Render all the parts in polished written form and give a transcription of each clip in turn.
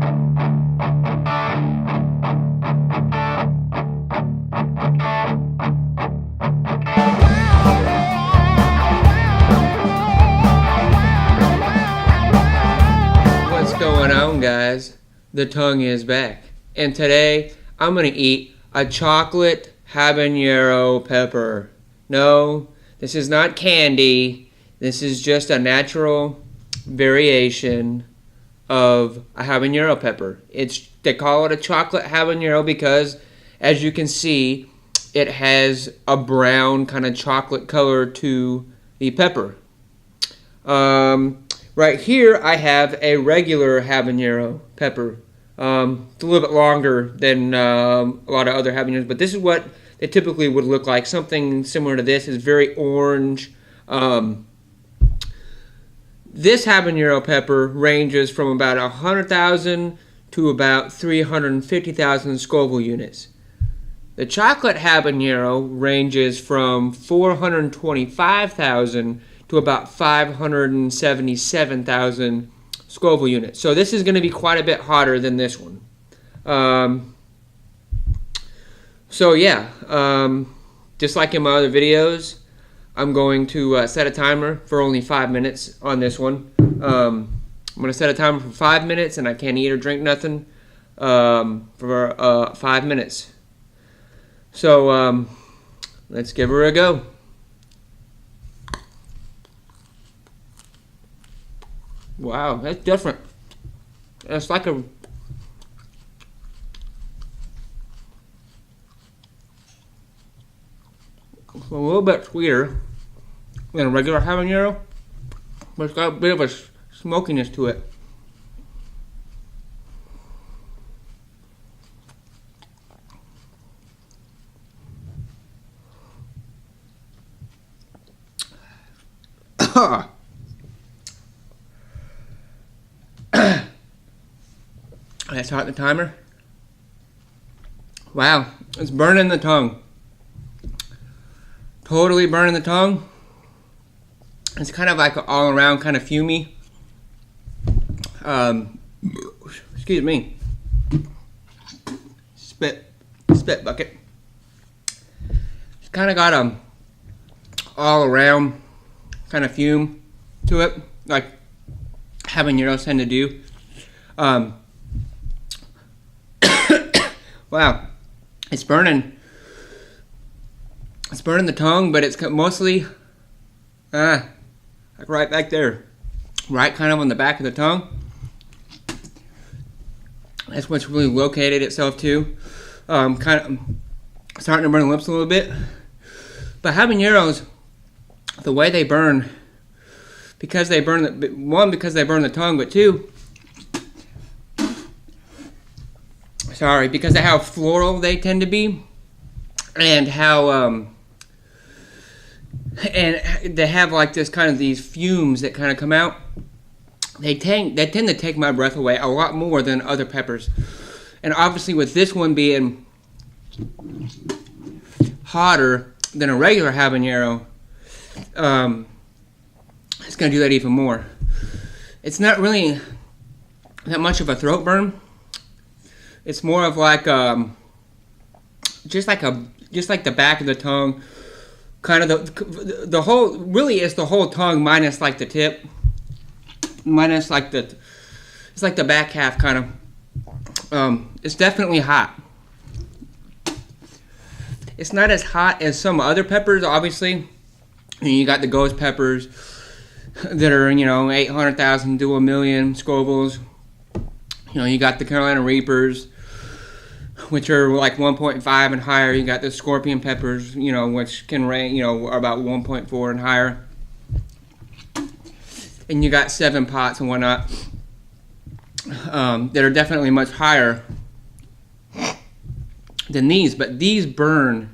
What's going on, guys? The tongue is back, and today I'm gonna eat a chocolate habanero pepper. No, this is not candy. This is just a natural variation of a habanero pepper. They call it a chocolate habanero because, as you can see, it has a brown kind of chocolate color to the pepper. Right here I have a regular habanero pepper. It's a little bit longer than a lot of other habaneros, but this is what they typically would look like. Something similar to this. Is very orange. This habanero pepper ranges from about 100,000 to about 350,000 Scoville units. The chocolate habanero ranges from 425,000 to about 577,000 Scoville units. So this is going to be quite a bit hotter than this one. Just like in my other videos, I'm going to set a timer for only 5 minutes on this one. I'm going to set a timer for 5 minutes, and I can't eat or drink nothing for 5 minutes. So let's give her a go. Wow, that's different. It's like a little bit sweeter than a regular habanero, but it's got a bit of a smokiness to it. Let's start the timer. Wow, it's burning the tongue. Totally burning the tongue. It's kind of like an all-around kind of fumey. Excuse me. Spit bucket. It's kind of got a all-around kind of fume to it, like habaneros tend to do. Wow, it's burning. It's burning the tongue, but it's mostly like right back there, right kind of on the back of the tongue. That's what's really located itself to. Kind of starting to burn the lips a little bit. But habaneros, the way they burn, because they burn because they burn the tongue, but two, because of how floral they tend to be, and how and they have like this kind of these fumes that kind of come out. They tend to take my breath away a lot more than other peppers, and obviously with this one being hotter than a regular habanero, it's going to do that even more. It's not really that much of a throat burn. It's more of like just like the back of the tongue, kind of the whole. Really, it's the whole tongue minus like the tip, minus like it's like the back half kind of. It's definitely hot. It's not as hot as some other peppers, obviously. You got the ghost peppers that are 800,000 to 1 million Scovilles. You got the Carolina Reapers, which are like 1.5 and higher. You got the scorpion peppers, which can range, are about 1.4 and higher. And you got 7 pots and whatnot that are definitely much higher than these. But these burn.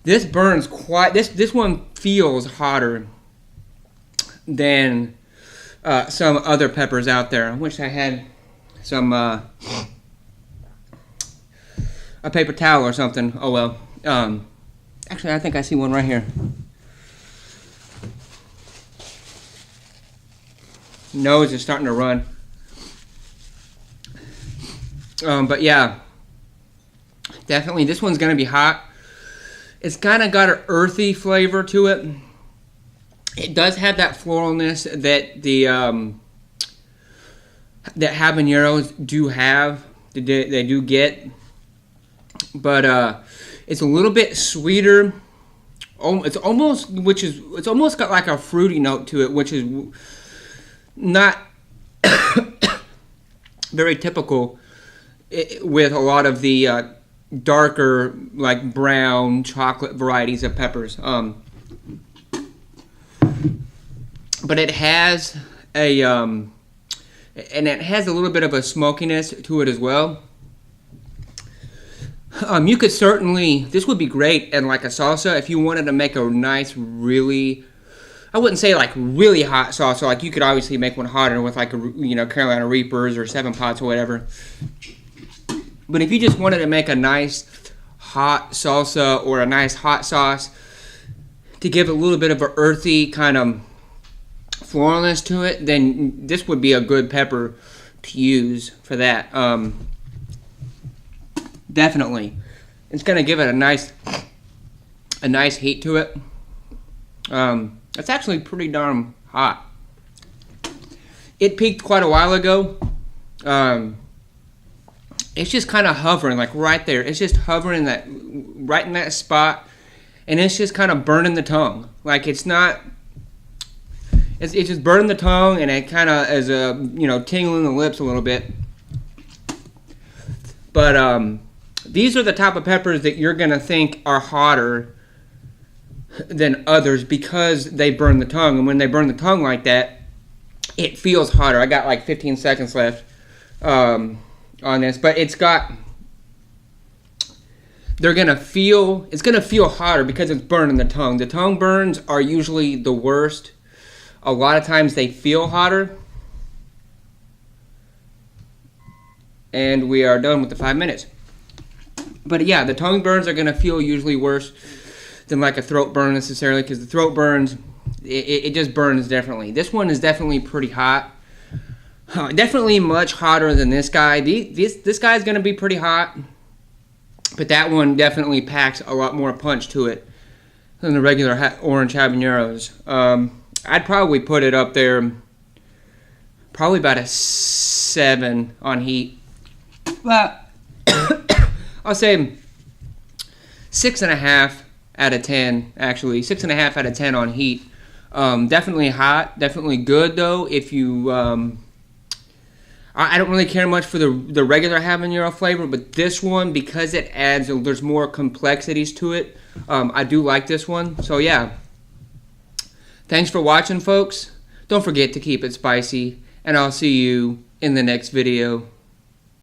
This burns quite. This one feels hotter than some other peppers out there. I wish I had some a paper towel or something. Oh well. Actually, I think I see one right here. Nose is starting to run. But yeah, definitely this one's gonna be hot. It's kind of got an earthy flavor to it. It does have that floralness that the that habaneros do have. They do get, but it's a little bit sweeter. It's almost got like a fruity note to it, which is not very typical with a lot of the darker, like brown chocolate varieties of peppers. But it has a and it has a little bit of a smokiness to it as well. You could certainly, this would be great in like a salsa if you wanted to make a nice, really, I wouldn't say like really hot salsa. Like you could obviously make one hotter with like Carolina Reapers or 7 Pots or whatever. But if you just wanted to make a nice hot salsa or a nice hot sauce to give a little bit of an earthy kind of floralness to it, then this would be a good pepper to use for that. Definitely, it's gonna give it a nice heat to it. It's actually pretty darn hot. It peaked quite a while ago. It's just kind of hovering, like right there. It's just hovering right in that spot, and it's just kind of burning the tongue. Like it's not. It's just burning the tongue, and it kind of is tingling the lips a little bit. But these are the type of peppers that you're gonna think are hotter than others because they burn the tongue, and when they burn the tongue like that, it feels hotter. I got like 15 seconds left on this, but it's gonna feel hotter because it's burning the tongue. The tongue burns are usually the worst. A lot of times they feel hotter. And we are done with the 5 minutes. But yeah, the tongue burns are going to feel usually worse than like a throat burn necessarily, because the throat burns, it just burns differently. This one is definitely pretty hot. Definitely much hotter than this guy. This guy's going to be pretty hot, but that one definitely packs a lot more punch to it than the regular orange habaneros. I'd probably put it up there, probably about a 7 on heat. Well, I'll say 6.5 out of 10, actually. 6.5 out of 10 on heat. Definitely hot, definitely good though. If you, I don't really care much for the regular habanero flavor, but this one, because it adds, there's more complexities to it, I do like this one. So yeah. Thanks for watching, folks. Don't forget to keep it spicy, and I'll see you in the next video.